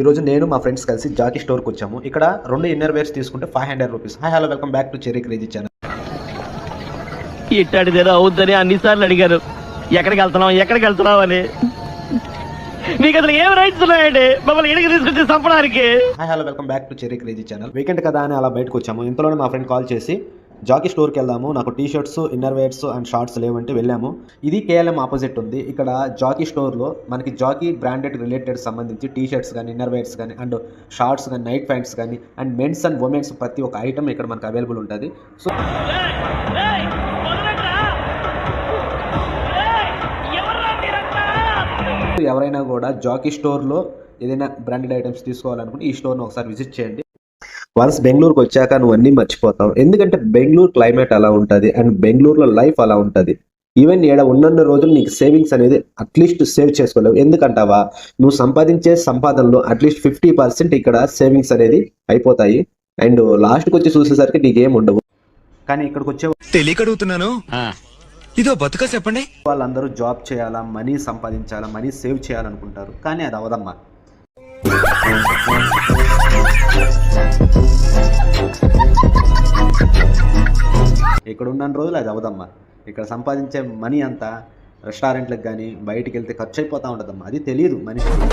ఈరోజు నేను మా ఫ్రెండ్స్ కలిసి జాకీ స్టోర్కి వచ్చాము. ఇక్కడ 2 ఇన్నర్ వేర్స్ తీసుకుంటే 500 rupees. Hi hello welcome back to Cherry crazy channel. ఇట్టాడిదేదో అవుద్దని అన్నిసార్లు అడిగారు. ఎక్కడికి వెళ్తున్నావు అని. మీకు అసలు ఏం రైట్స్ ఉన్నాయండి మమ్మల్ని ఇడికి తీసుకొచ్చి చంపడానికి? Hi hello welcome back to Cherry crazy channel. Weekend కదా అని అలా బయటకు వచ్చాము. ఇంతలోనే మా ఫ్రెండ్ కాల్ చేసి జాకీ స్టోర్కి వెళ్దాము, నాకు T shirts, inner wears and shorts లేవంటే వెళ్ళాము. ఇది కేఎల్ఎం ఆపోజిట్ ఉంది. ఇక్కడ జాకీ స్టోర్లో మనకి జాకీ బ్రాండెడ్ రిలేటెడ్ సంబంధించి టీ షర్ట్స్ కానీ, ఇన్నర్ వేర్స్ కానీ, అండ్ షార్ట్స్ కానీ, నైట్ ప్యాంట్స్ కానీ, అండ్ మెన్స్ అండ్ ఉమెన్స్ ప్రతి ఒక్క ఐటమ్ ఇక్కడ మనకు అవైలబుల్ ఉంటుంది. సో ఎవరైనా కూడా జాకీ స్టోర్లో ఏదైనా బ్రాండెడ్ ఐటమ్స్ తీసుకోవాలనుకుంటే ఈ స్టోర్ని ఒకసారి విజిట్ చేయండి. వన్స్ బెంగళూరుకి వచ్చాక నువ్వు అన్నీ మర్చిపోతావు. ఎందుకంటే బెంగళూరు క్లైమేట్ అలా ఉంటుంది అండ్ బెంగళూరులో లైఫ్ అలా ఉంటుంది. ఈవెన్ ఈడ ఉన్న రోజులు నీకు సేవింగ్స్ అనేది అట్లీస్ట్ సేవ్ చేసుకోలేవు. ఎందుకంటావా, నువ్వు సంపాదించే సంపాదనలో అట్లీస్ట్ 50% ఇక్కడ సేవింగ్స్ అనేది అయిపోతాయి. అండ్ లాస్ట్కి వచ్చి చూసేసరికి నీకేం ఉండవు. కానీ ఇక్కడికి వచ్చే తెలియకడుగుతున్నాను, ఇదో బతుక చెప్పండి. వాళ్ళందరూ జాబ్ చేయాలా, మనీ సంపాదించాలా, మనీ సేవ్ చేయాలనుకుంటారు. కానీ అది అవదమ్మా. ఇక్కడ ఉన్న రోజులు అది అవదమ్మా. ఇక్కడ సంపాదించే మనీ అంతా రెస్టారెంట్లకు కానీ బయటికి వెళ్తే ఖర్చు అయిపోతూ ఉంటుందమ్మా. అది తెలియదు మనిషికి.